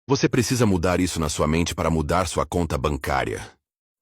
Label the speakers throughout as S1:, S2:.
S1: Você precisa mudar isso na sua mente para mudar sua conta bancária.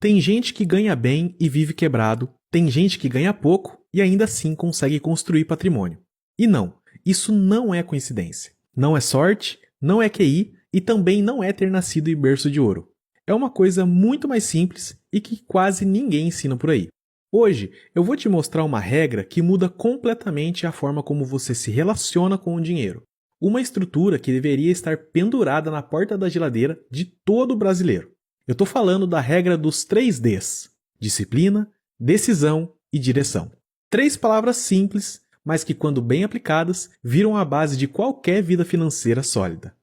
S2: Tem gente que ganha bem e vive quebrado, tem gente que ganha pouco e ainda assim consegue construir patrimônio. E não, isso não é coincidência. Não é sorte, não é QI e também não é ter nascido em berço de ouro. É uma coisa muito mais simples e que quase ninguém ensina por aí. Hoje eu vou te mostrar uma regra que muda completamente a forma como você se relaciona com o dinheiro. Uma estrutura que deveria estar pendurada na porta da geladeira de todo brasileiro. Eu estou falando da regra dos 3 Ds: disciplina, decisão e direção. 3 palavras simples, mas que, quando bem aplicadas, viram a base de qualquer vida financeira sólida.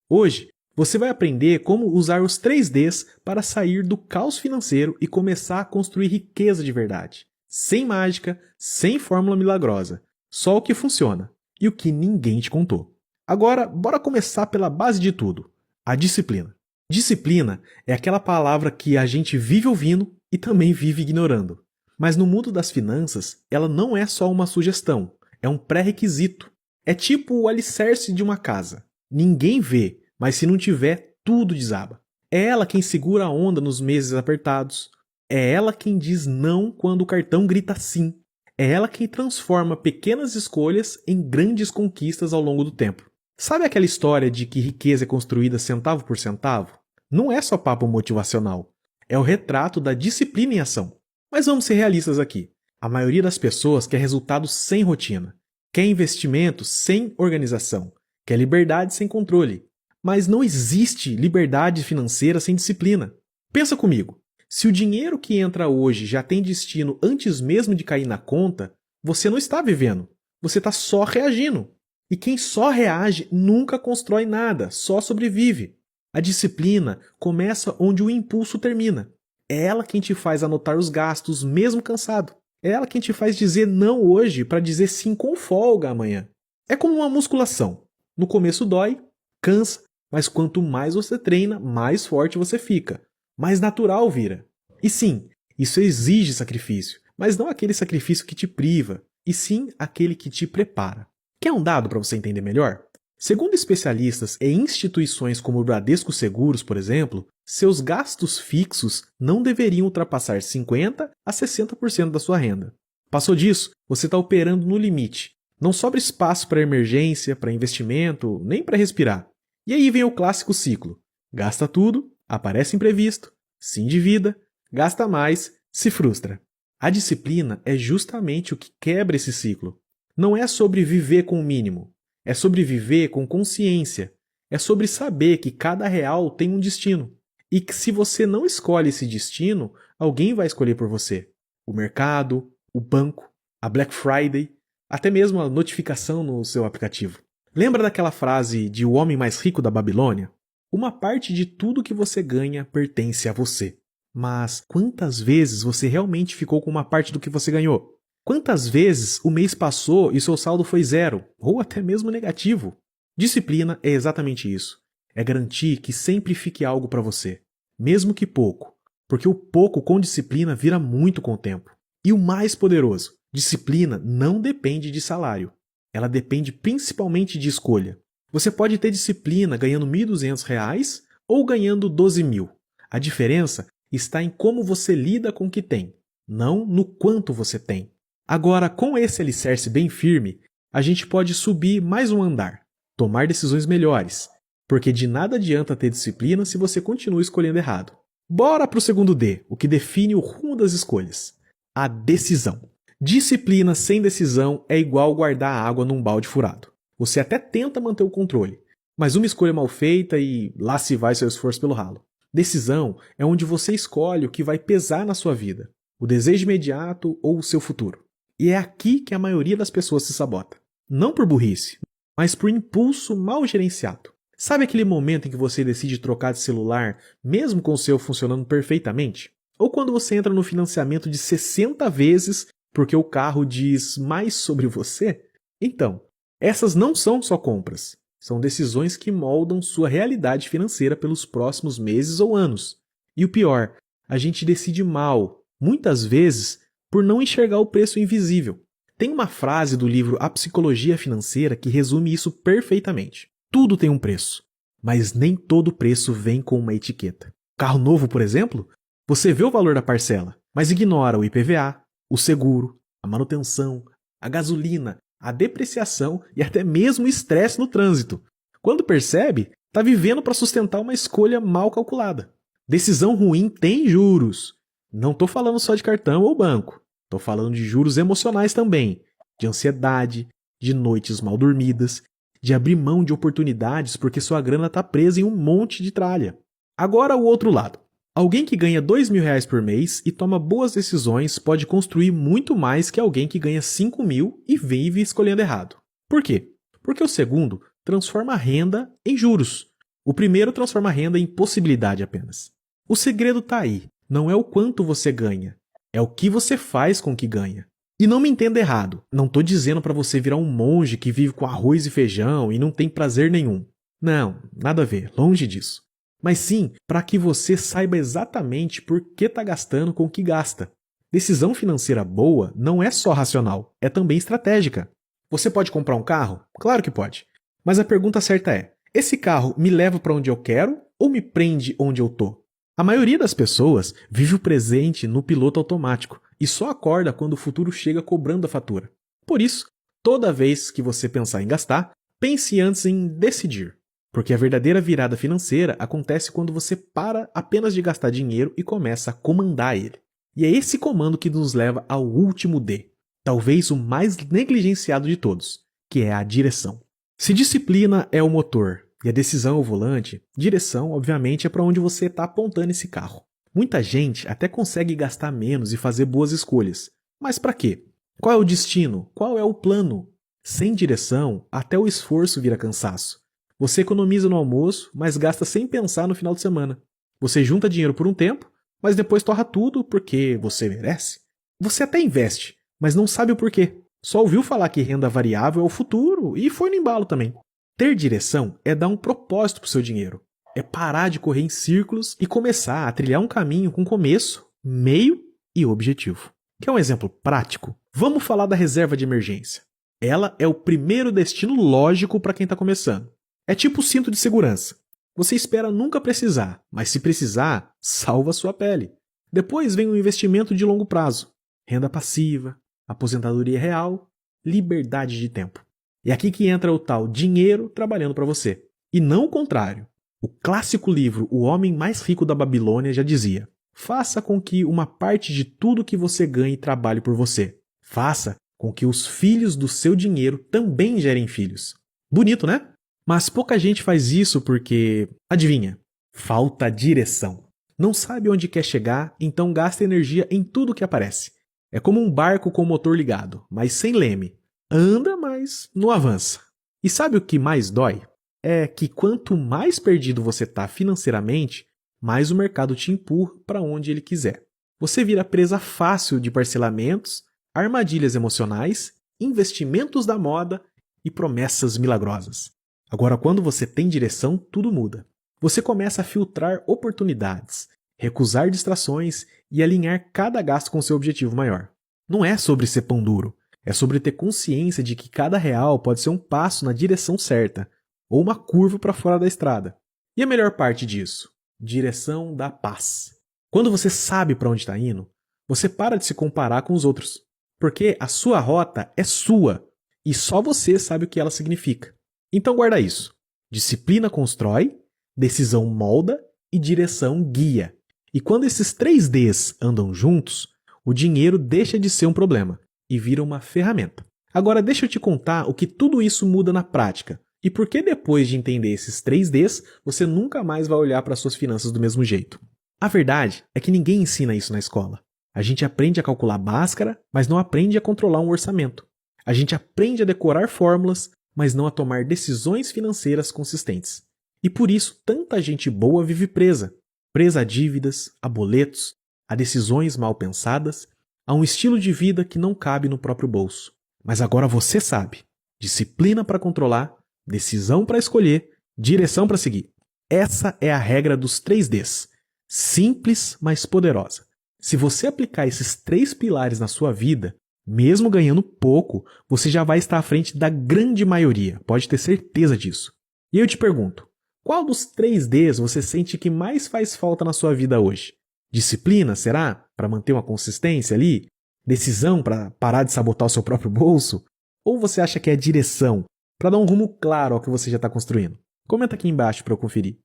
S2: Hoje, você vai aprender como usar os 3 Ds para sair do caos financeiro e começar a construir riqueza de verdade. Sem mágica, sem fórmula milagrosa. Só o que funciona e o que ninguém te contou. Agora, bora começar pela base de tudo: a disciplina. Disciplina é aquela palavra que a gente vive ouvindo e também vive ignorando. Mas no mundo das finanças, ela não é só uma sugestão, é um pré-requisito. É tipo o alicerce de uma casa. Ninguém vê, mas se não tiver, tudo desaba. É ela quem segura a onda nos meses apertados. É ela quem diz não quando o cartão grita sim. É ela quem transforma pequenas escolhas em grandes conquistas ao longo do tempo. Sabe aquela história de que riqueza é construída centavo por centavo? Não é só papo motivacional. É o retrato da disciplina em ação. Mas vamos ser realistas aqui. A maioria das pessoas quer resultados sem rotina. Quer investimento sem organização. Quer liberdade sem controle. Mas não existe liberdade financeira sem disciplina. Pensa comigo. Se o dinheiro que entra hoje já tem destino antes mesmo de cair na conta, você não está vivendo. Você está só reagindo. E quem só reage nunca constrói nada, só sobrevive. A disciplina começa onde o impulso termina. É ela quem te faz anotar os gastos mesmo cansado. É ela quem te faz dizer não hoje para dizer sim com folga amanhã. É como uma musculação. No começo dói, cansa, mas quanto mais você treina, mais forte você fica. Mais natural vira. E sim, isso exige sacrifício, mas não aquele sacrifício que te priva, e sim aquele que te prepara. Quer um dado para você entender melhor? Segundo especialistas e instituições como o Bradesco Seguros, por exemplo, seus gastos fixos não deveriam ultrapassar 50% a 60% da sua renda. Passou disso, você está operando no limite. Não sobra espaço para emergência, para investimento, nem para respirar. E aí vem o clássico ciclo. Gasta tudo, aparece imprevisto, se endivida, gasta mais, se frustra. A disciplina é justamente o que quebra esse ciclo. Não é sobre viver com o mínimo, é sobre viver com consciência. É sobre saber que cada real tem um destino. E que se você não escolhe esse destino, alguém vai escolher por você. O mercado, o banco, a Black Friday, até mesmo a notificação no seu aplicativo. Lembra daquela frase de O Homem Mais Rico da Babilônia? Uma parte de tudo que você ganha pertence a você. Mas quantas vezes você realmente ficou com uma parte do que você ganhou? Quantas vezes o mês passou e seu saldo foi zero, ou até mesmo negativo? Disciplina é exatamente isso. É garantir que sempre fique algo para você, mesmo que pouco, porque o pouco com disciplina vira muito com o tempo. E o mais poderoso, disciplina não depende de salário. Ela depende principalmente de escolha. Você pode ter disciplina ganhando R$ 1.200 ou ganhando 12 mil. A diferença está em como você lida com o que tem, não no quanto você tem. Agora, com esse alicerce bem firme, a gente pode subir mais um andar, tomar decisões melhores, porque de nada adianta ter disciplina se você continua escolhendo errado. Bora para o segundo D, o que define o rumo das escolhas: a decisão. Disciplina sem decisão é igual guardar água num balde furado. Você até tenta manter o controle, mas uma escolha mal feita e lá se vai seu esforço pelo ralo. Decisão é onde você escolhe o que vai pesar na sua vida, o desejo imediato ou o seu futuro. E é aqui que a maioria das pessoas se sabota. Não por burrice, mas por impulso mal gerenciado. Sabe aquele momento em que você decide trocar de celular, mesmo com o seu funcionando perfeitamente? Ou quando você entra no financiamento de 60 vezes porque o carro diz mais sobre você? Então, essas não são só compras. São decisões que moldam sua realidade financeira pelos próximos meses ou anos. E o pior, a gente decide mal, muitas vezes, por não enxergar o preço invisível. Tem uma frase do livro A Psicologia Financeira que resume isso perfeitamente. Tudo tem um preço. mas nem todo preço vem com uma etiqueta. Carro novo, por exemplo, você vê o valor da parcela, mas ignora o IPVA, o seguro, a manutenção, a gasolina, a depreciação e até mesmo o estresse no trânsito. Quando percebe, está vivendo para sustentar uma escolha mal calculada. Decisão ruim tem juros. Não estou falando só de cartão ou banco. Estou falando de juros emocionais também, de ansiedade, de noites mal dormidas, de abrir mão de oportunidades porque sua grana está presa em um monte de tralha. Agora o outro lado. Alguém que ganha R$2.000 por mês e toma boas decisões pode construir muito mais que alguém que ganha 5.000 e vive escolhendo errado. Por quê? Porque o segundo transforma a renda em juros. O primeiro transforma a renda em possibilidade apenas. O segredo está aí. Não é o quanto você ganha, é o que você faz com o que ganha. E não me entenda errado, não estou dizendo para você virar um monge que vive com arroz e feijão e não tem prazer nenhum. Não, nada a ver, longe disso. Mas sim para que você saiba exatamente por que está gastando com o que gasta. Decisão financeira boa não é só racional, é também estratégica. Você pode comprar um carro? Claro que pode. Mas a pergunta certa é, esse carro me leva para onde eu quero ou me prende onde eu estou? A maioria das pessoas vive o presente no piloto automático e só acorda quando o futuro chega cobrando a fatura. Por isso, toda vez que você pensar em gastar, pense antes em decidir. Porque a verdadeira virada financeira acontece quando você para apenas de gastar dinheiro e começa a comandar ele. E é esse comando que nos leva ao último D, talvez o mais negligenciado de todos, que é a direção. Se disciplina é o motor e a decisão é o volante, direção, obviamente, é para onde você está apontando esse carro. Muita gente até consegue gastar menos e fazer boas escolhas. Mas para quê? Qual é o destino? Qual é o plano? Sem direção, até o esforço vira cansaço. Você economiza no almoço, mas gasta sem pensar no final de semana. Você junta dinheiro por um tempo, mas depois torra tudo porque você merece. Você até investe, mas não sabe o porquê. Só ouviu falar que renda variável é o futuro e foi no embalo também. Ter direção é dar um propósito para o seu dinheiro. É parar de correr em círculos e começar a trilhar um caminho com começo, meio e objetivo. Quer um exemplo prático? Vamos falar da reserva de emergência. Ela é o primeiro destino lógico para quem está começando. É tipo o cinto de segurança. Você espera nunca precisar, mas se precisar, salva a sua pele. Depois vem o investimento de longo prazo. Renda passiva, aposentadoria real, liberdade de tempo. É aqui que entra o tal dinheiro trabalhando para você. E não o contrário. O clássico livro O Homem Mais Rico da Babilônia já dizia: faça com que uma parte de tudo que você ganhe trabalhe por você. Faça com que os filhos do seu dinheiro também gerem filhos. Bonito, né? Mas pouca gente faz isso porque, adivinha, falta direção. Não sabe onde quer chegar, então gasta energia em tudo que aparece. É como um barco com o motor ligado, mas sem leme. Anda, mas não avança. E sabe o que mais dói? É que quanto mais perdido você está financeiramente, mais o mercado te empurra para onde ele quiser. Você vira presa fácil de parcelamentos, armadilhas emocionais, investimentos da moda e promessas milagrosas. Agora, quando você tem direção, tudo muda. Você começa a filtrar oportunidades, recusar distrações e alinhar cada gasto com seu objetivo maior. Não é sobre ser pão duro. É sobre ter consciência de que cada real pode ser um passo na direção certa, ou uma curva para fora da estrada. E a melhor parte disso? Direção da paz. Quando você sabe para onde está indo, você para de se comparar com os outros. Porque a sua rota é sua, e só você sabe o que ela significa. Então guarda isso. Disciplina constrói, decisão molda e direção guia. E quando esses 3 Ds andam juntos, o dinheiro deixa de ser um problema e vira uma ferramenta. Agora deixa eu te contar o que tudo isso muda na prática e por que depois de entender esses 3 Ds, você nunca mais vai olhar para suas finanças do mesmo jeito. A verdade é que ninguém ensina isso na escola. A gente aprende a calcular Bhaskara, mas não aprende a controlar um orçamento. A gente aprende a decorar fórmulas, mas não a tomar decisões financeiras consistentes. E por isso tanta gente boa vive presa. Presa a dívidas, a boletos, a decisões mal pensadas, a um estilo de vida que não cabe no próprio bolso. Mas agora você sabe. Disciplina para controlar, decisão para escolher, direção para seguir. Essa é a regra dos 3 Ds. Simples, mas poderosa. Se você aplicar esses 3 pilares na sua vida, mesmo ganhando pouco, você já vai estar à frente da grande maioria. Pode ter certeza disso. E eu te pergunto, Qual dos 3Ds você sente que mais faz falta na sua vida hoje? Disciplina, será? Para manter uma consistência ali? Decisão para parar de sabotar o seu próprio bolso? Ou você acha que é direção, para dar um rumo claro ao que você já está construindo? Comenta aqui embaixo para eu conferir.